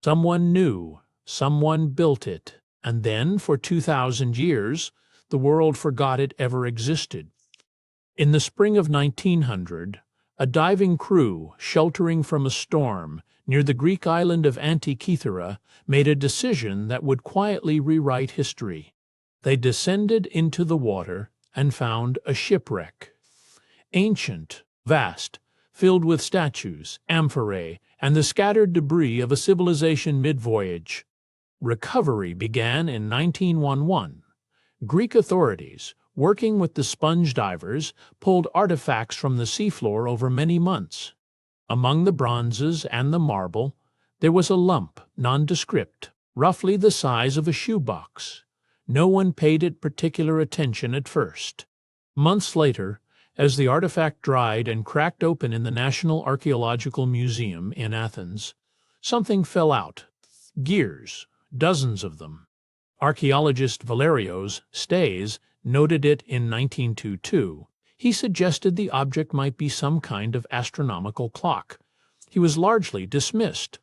Someone knew, someone built it, and then, for 2,000 years, the world forgot it ever existed. In the spring of 1900, a diving crew, sheltering from a storm near the Greek island of Antikythera, made a decision that would quietly rewrite history. They descended into the water and found a shipwreck. Ancient, vast, filled with statues, amphorae, and the scattered debris of a civilization mid-voyage. Recovery began in 1911. Greek authorities, working with the sponge divers, pulled artifacts from the seafloor over many months. Among the bronzes and the marble, there was a lump, nondescript, roughly the size of a shoebox. No one paid it particular attention at first. Months later, as the artifact dried and cracked open in the National Archaeological Museum in Athens, something fell out. Gears, dozens of them. Archaeologist Valerios Staes noted it in 1922. He suggested the object might be some kind of astronomical clock. He was largely dismissed.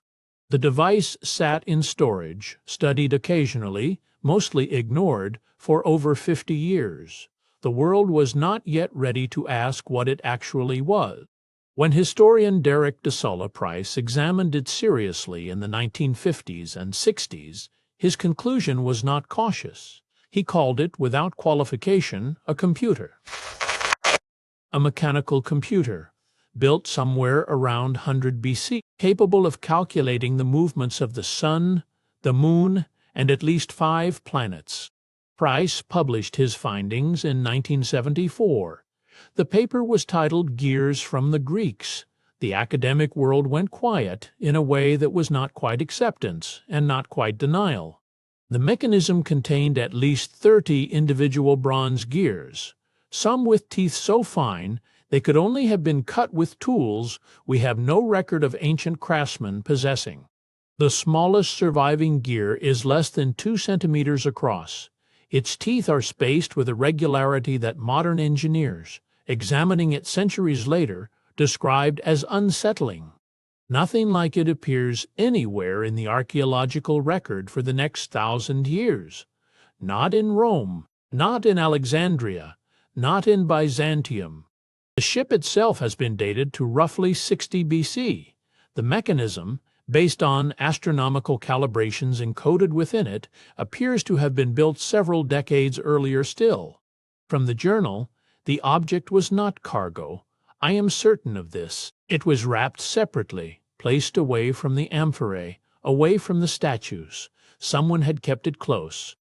The device sat in storage, studied occasionally, mostly ignored, for over 50 years. The world was not yet ready to ask what it actually was. When historian Derek de Solla Price examined it seriously in the 1950s and 60s, his conclusion was not cautious. He called it, without qualification, a computer. A mechanical computer, built somewhere around 100 BC, capable of calculating the movements of the sun, the moon, and at least 5 planets. Price published his findings in 1974. The paper was titled Gears from the Greeks. The academic world went quiet in a way that was not quite acceptance and not quite denial. The mechanism contained at least 30 individual bronze gears, some with teeth so fine they could only have been cut with tools we have no record of ancient craftsmen possessing. The smallest surviving gear is less than 2 centimeters across. Its teeth are spaced with a regularity that modern engineers, examining it centuries later, described as unsettling. Nothing like it appears anywhere in the archaeological record for the next 1,000 years. Not in Rome, not in Alexandria, not in Byzantium. The ship itself has been dated to roughly 60 BC. The mechanism, based on astronomical calibrations encoded within it, appears to have been built several decades earlier still. From the journal, the object was not cargo. I am certain of this. It was wrapped separately, placed away from the amphorae, away from the statues. Someone had kept it close.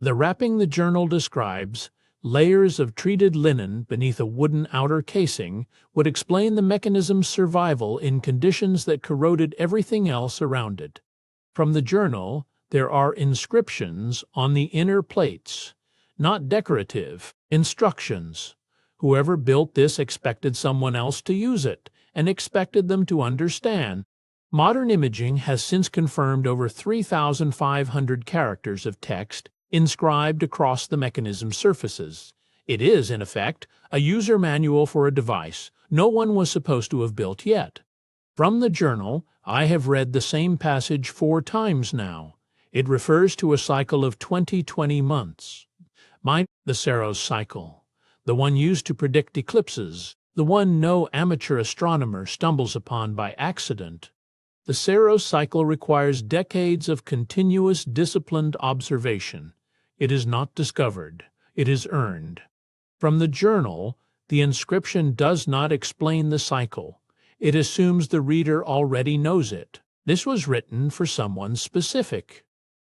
The wrapping the journal describes, layers of treated linen beneath a wooden outer casing, would explain the mechanism's survival in conditions that corroded everything else around it. From the journal, there are inscriptions on the inner plates, not decorative, instructions. Whoever built this expected someone else to use it, and expected them to understand. Modern imaging has since confirmed over 3,500 characters of text inscribed across the mechanism's surfaces. It is, in effect, a user manual for a device no one was supposed to have built yet. From the journal, I have read the same passage 4 times now. It refers to a cycle of 20 months. The Saros cycle, the one used to predict eclipses, the one no amateur astronomer stumbles upon by accident. The Saros cycle requires decades of continuous, disciplined observation. It is not discovered, it is earned. From the journal, the inscription does not explain the cycle. It assumes the reader already knows it. This was written for someone specific.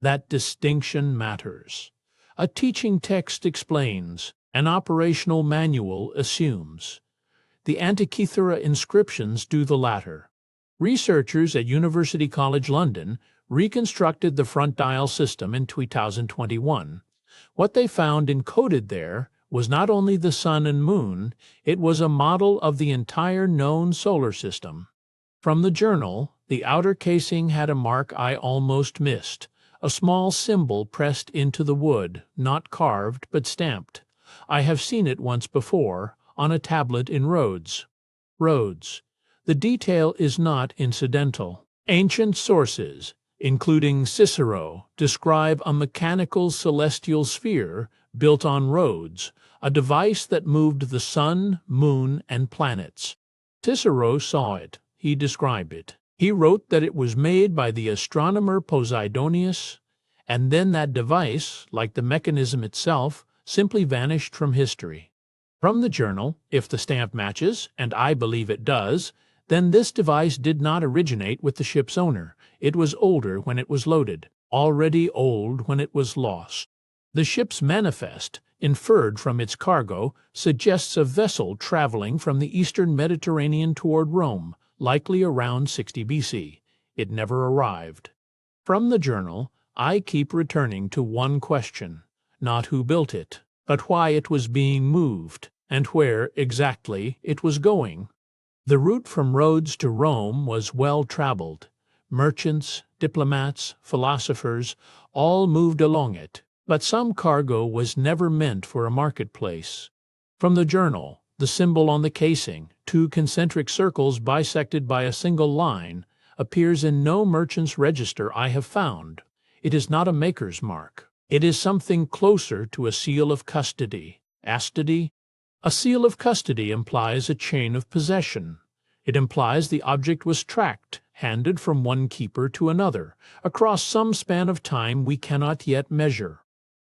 That distinction matters. A teaching text explains, an operational manual assumes. The Antikythera inscriptions do the latter. Researchers at University College London reconstructed the front dial system in 2021. What they found encoded there was not only the sun and moon, it was a model of the entire known solar system. From the journal, the outer casing had a mark I almost missed, a small symbol pressed into the wood, not carved but stamped. I have seen it once before, on a tablet in Rhodes. Rhodes. The detail is not incidental. Ancient sources, including Cicero, describe a mechanical celestial sphere built on rods, a device that moved the sun, moon, and planets. Cicero saw it. He described it. He wrote that it was made by the astronomer Posidonius, and then that device, like the mechanism itself, simply vanished from history. From the journal, if the stamp matches, and I believe it does, then this device did not originate with the ship's owner. It was older when it was loaded, already old when it was lost. The ship's manifest, inferred from its cargo, suggests a vessel traveling from the eastern Mediterranean toward Rome, likely around 60 BC. It never arrived. From the journal, I keep returning to one question, not who built it, but why it was being moved, and where, exactly, it was going. The route from Rhodes to Rome was well traveled. Merchants, diplomats, philosophers, all moved along it, but some cargo was never meant for a marketplace. From the journal, the symbol on the casing, two concentric circles bisected by a single line, appears in no merchant's register I have found. It is not a maker's mark. It is something closer to a seal of custody. Astody? A seal of custody implies a chain of possession. It implies the object was tracked, handed from one keeper to another, across some span of time we cannot yet measure.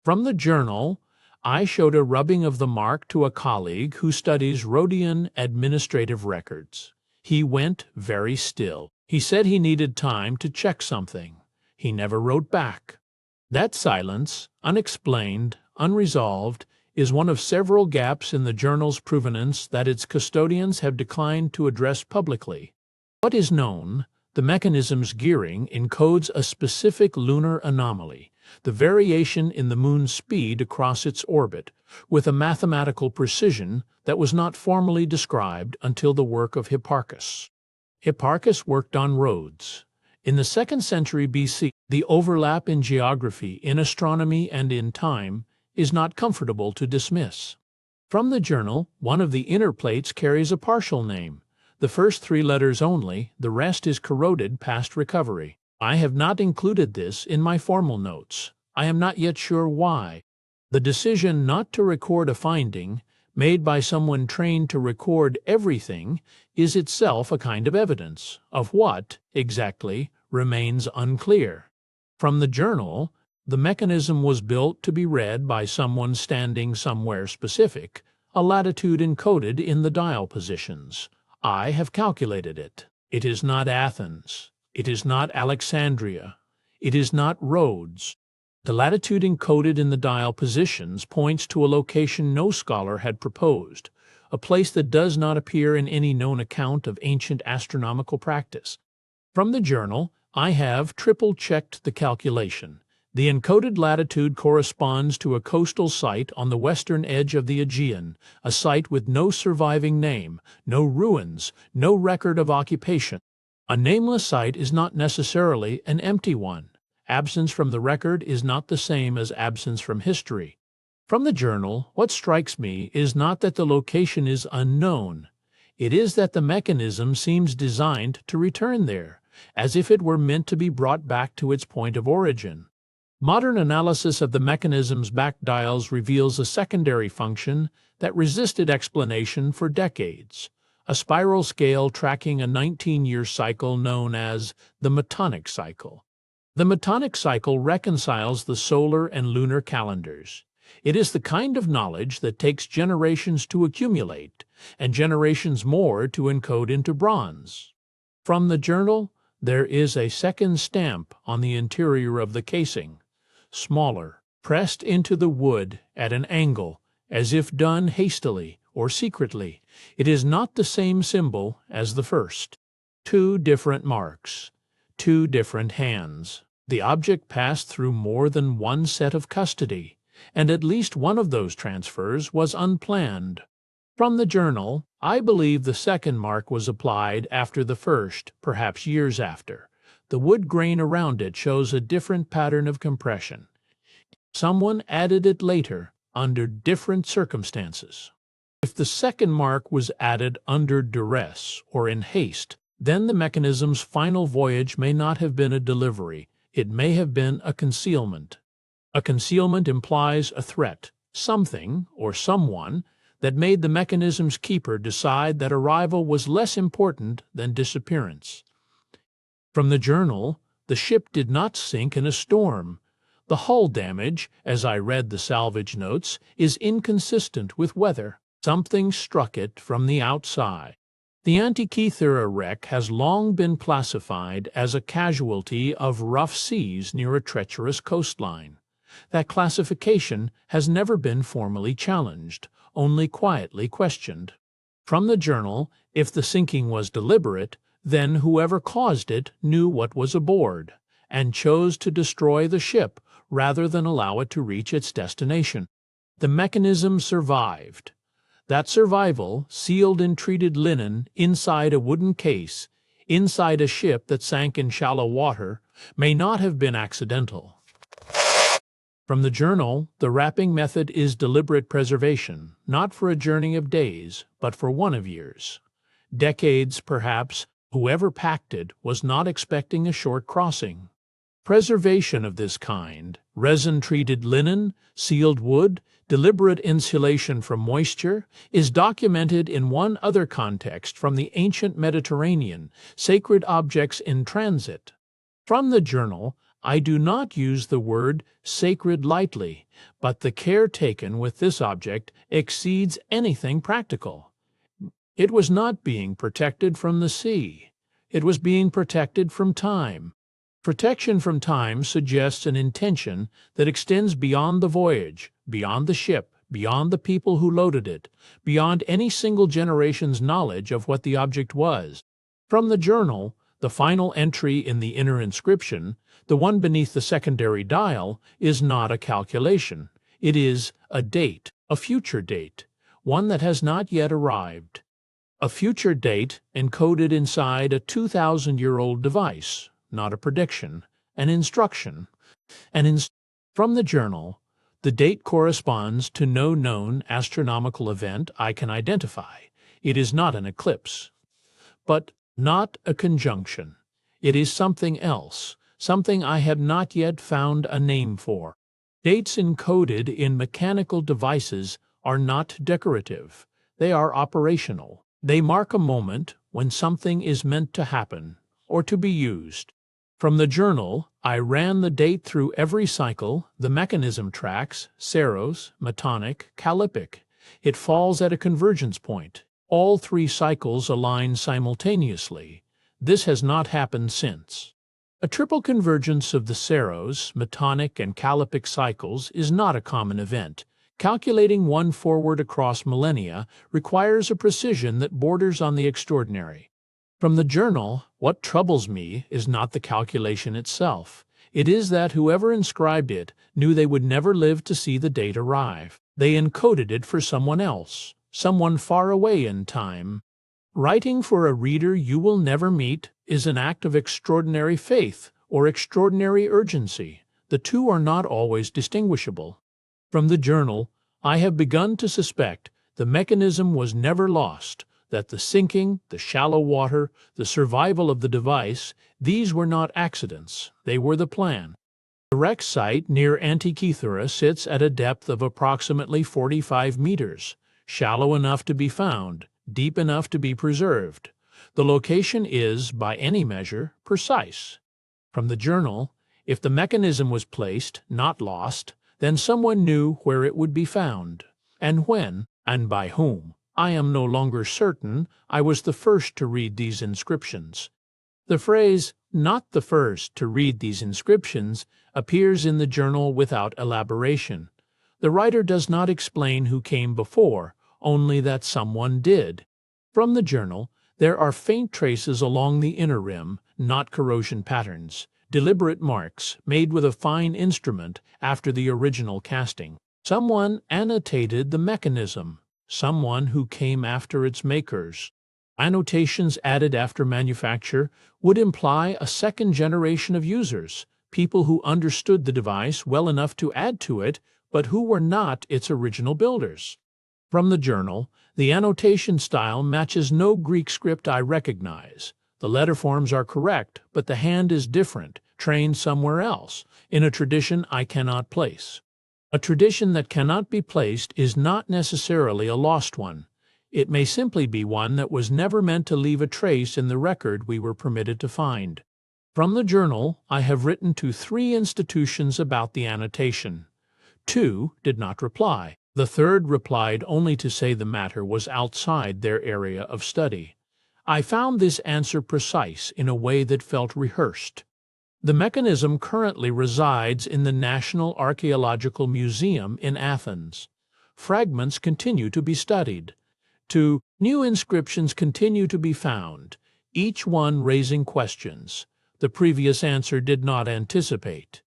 From the journal, I showed a rubbing of the mark to a colleague who studies Rhodian administrative records. He went very still. He said he needed time to check something. He never wrote back. That silence, unexplained, unresolved, is one of several gaps in the journal's provenance that its custodians have declined to address publicly. What is known, the mechanism's gearing encodes a specific lunar anomaly, the variation in the moon's speed across its orbit, with a mathematical precision that was not formally described until the work of Hipparchus. Hipparchus worked on roads. In the 2nd century BC, the overlap in geography, in astronomy, and in time is not comfortable to dismiss. From the journal, one of the inner plates carries a partial name. The first 3 letters only, the rest is corroded past recovery. I have not included this in my formal notes. I am not yet sure why. The decision not to record a finding, made by someone trained to record everything, is itself a kind of evidence. Of what, exactly, remains unclear. From the journal, the mechanism was built to be read by someone standing somewhere specific, a latitude encoded in the dial positions. I have calculated it. It is not Athens. It is not Alexandria. It is not Rhodes. The latitude encoded in the dial positions points to a location no scholar had proposed, a place that does not appear in any known account of ancient astronomical practice. From the journal, I have triple-checked the calculation. The encoded latitude corresponds to a coastal site on the western edge of the Aegean, a site with no surviving name, no ruins, no record of occupation. A nameless site is not necessarily an empty one. Absence from the record is not the same as absence from history. From the journal, what strikes me is not that the location is unknown. It is that the mechanism seems designed to return there, as if it were meant to be brought back to its point of origin. Modern analysis of the mechanism's back dials reveals a secondary function that resisted explanation for decades, a spiral scale tracking a 19-year cycle known as the Metonic cycle. The Metonic cycle reconciles the solar and lunar calendars. It is the kind of knowledge that takes generations to accumulate, and generations more to encode into bronze. From the journal, there is a second stamp on the interior of the casing, smaller, pressed into the wood at an angle, as if done hastily or secretly. It is not the same symbol as the first. 2 different marks, 2 different hands. The object passed through more than one set of custody, and at least one of those transfers was unplanned. From the journal, I believe the second mark was applied after the first, perhaps years after. The wood grain around it shows a different pattern of compression. Someone added it later, under different circumstances. If the second mark was added under duress or in haste, then the mechanism's final voyage may not have been a delivery. It may have been a concealment. A concealment implies a threat, something or someone that made the mechanism's keeper decide that arrival was less important than disappearance. From the journal, the ship did not sink in a storm. The hull damage, as I read the salvage notes, is inconsistent with weather. Something struck it from the outside. The Antikythera wreck has long been classified as a casualty of rough seas near a treacherous coastline. That classification has never been formally challenged, only quietly questioned. From the journal, if the sinking was deliberate, then whoever caused it knew what was aboard, and chose to destroy the ship rather than allow it to reach its destination. The mechanism survived. That survival, sealed in treated linen inside a wooden case, inside a ship that sank in shallow water, may not have been accidental. From the journal, the wrapping method is deliberate preservation, not for a journey of days, but for one of years. Decades, perhaps. Whoever packed it was not expecting a short crossing. Preservation of this kind, resin-treated linen, sealed wood, deliberate insulation from moisture, is documented in one other context from the ancient Mediterranean, sacred objects in transit. From the journal, I do not use the word sacred lightly, but the care taken with this object exceeds anything practical. It was not being protected from the sea. It was being protected from time. Protection from time suggests an intention that extends beyond the voyage, beyond the ship, beyond the people who loaded it, beyond any single generation's knowledge of what the object was. From the journal, the final entry in the inner inscription, the one beneath the secondary dial, is not a calculation. It is a date, a future date, one that has not yet arrived. A future date encoded inside a 2,000-year-old device, not a prediction, an instruction. From the journal, the date corresponds to no known astronomical event I can identify. It is not an eclipse, but not a conjunction. It is something else, something I have not yet found a name for. Dates encoded in mechanical devices are not decorative. They are operational. They mark a moment when something is meant to happen or to be used. From the journal, I ran the date through every cycle, the mechanism tracks, Saros, Metonic, Callippic. It falls at a convergence point. All three cycles align simultaneously. This has not happened since. A triple convergence of the Saros, Metonic, and Callippic cycles is not a common event. Calculating one forward across millennia requires a precision that borders on the extraordinary. From the journal, what troubles me is not the calculation itself. It is that whoever inscribed it knew they would never live to see the date arrive. They encoded it for someone else, someone far away in time. Writing for a reader you will never meet is an act of extraordinary faith or extraordinary urgency. The two are not always distinguishable. From the journal, I have begun to suspect the mechanism was never lost, that the sinking, the shallow water, the survival of the device, these were not accidents, they were the plan. The wreck site near Antikythera sits at a depth of approximately 45 meters, shallow enough to be found, deep enough to be preserved. The location is, by any measure, precise. From the journal, if the mechanism was placed, not lost, then someone knew where it would be found, and when, and by whom. I am no longer certain I was the first to read these inscriptions. The phrase, "not the first to read these inscriptions," appears in the journal without elaboration. The writer does not explain who came before, only that someone did. From the journal, there are faint traces along the inner rim, not corrosion patterns. Deliberate marks, made with a fine instrument after the original casting. Someone annotated the mechanism, someone who came after its makers. Annotations added after manufacture would imply a second generation of users, people who understood the device well enough to add to it, but who were not its original builders. From the journal, the annotation style matches no Greek script I recognize. The letter forms are correct, but the hand is different, trained somewhere else, in a tradition I cannot place. A tradition that cannot be placed is not necessarily a lost one. It may simply be one that was never meant to leave a trace in the record we were permitted to find. From the journal, I have written to 3 institutions about the annotation. 2 did not reply. The third replied only to say the matter was outside their area of study. I found this answer precise in a way that felt rehearsed. The mechanism currently resides in the National Archaeological Museum in Athens. Fragments continue to be studied. 2 new inscriptions continue to be found, each one raising questions the previous answer did not anticipate.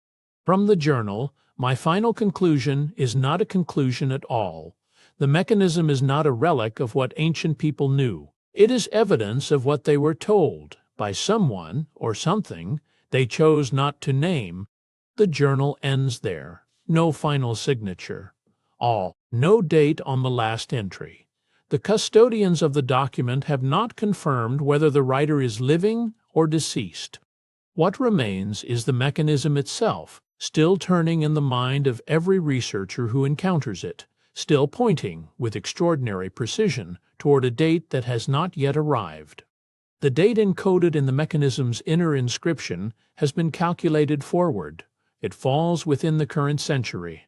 From the journal, my final conclusion is not a conclusion at all. The mechanism is not a relic of what ancient people knew. It is evidence of what they were told by someone or something they chose not to name. The journal ends there. No final signature. No date on the last entry. The custodians of the document have not confirmed whether the writer is living or deceased. What remains is the mechanism itself, still turning in the mind of every researcher who encounters it, still pointing, with extraordinary precision, toward a date that has not yet arrived. The date encoded in the mechanism's inner inscription has been calculated forward. It falls within the current century.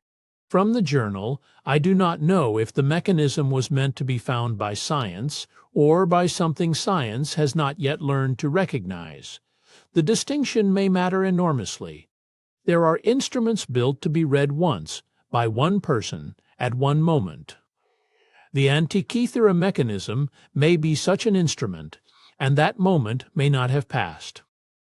From the journal, I do not know if the mechanism was meant to be found by science or by something science has not yet learned to recognize. The distinction may matter enormously. There are instruments built to be read once, by one person, at one moment. The Antikythera mechanism may be such an instrument, and that moment may not have passed.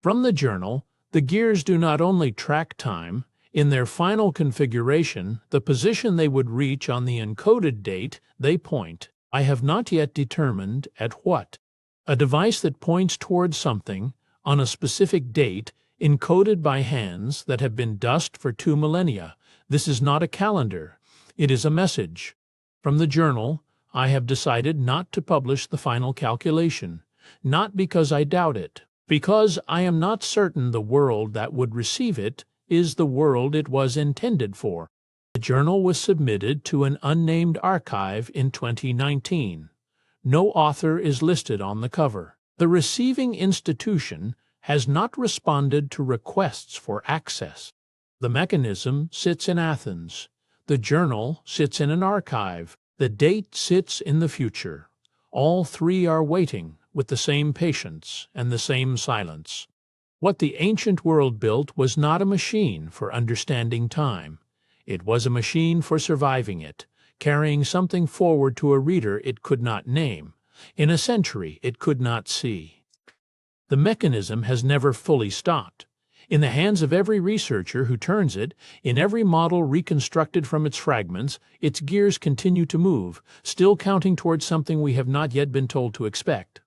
From the journal, the gears do not only track time, in their final configuration, the position they would reach on the encoded date they point. I have not yet determined at what. A device that points towards something, on a specific date, encoded by hands that have been dust for 2 millennia. This is not a calendar. It is a message. From the journal, I have decided not to publish the final calculation, not because I doubt it, because I am not certain the world that would receive it is the world it was intended for. The journal was submitted to an unnamed archive in 2019. No author is listed on the cover. The receiving institution has not responded to requests for access. The mechanism sits in Athens. The journal sits in an archive. The date sits in the future. All 3 are waiting with the same patience and the same silence. What the ancient world built was not a machine for understanding time. It was a machine for surviving it, carrying something forward to a reader it could not name, in a century it could not see. The mechanism has never fully stopped. In the hands of every researcher who turns it, in every model reconstructed from its fragments, its gears continue to move, still counting towards something we have not yet been told to expect.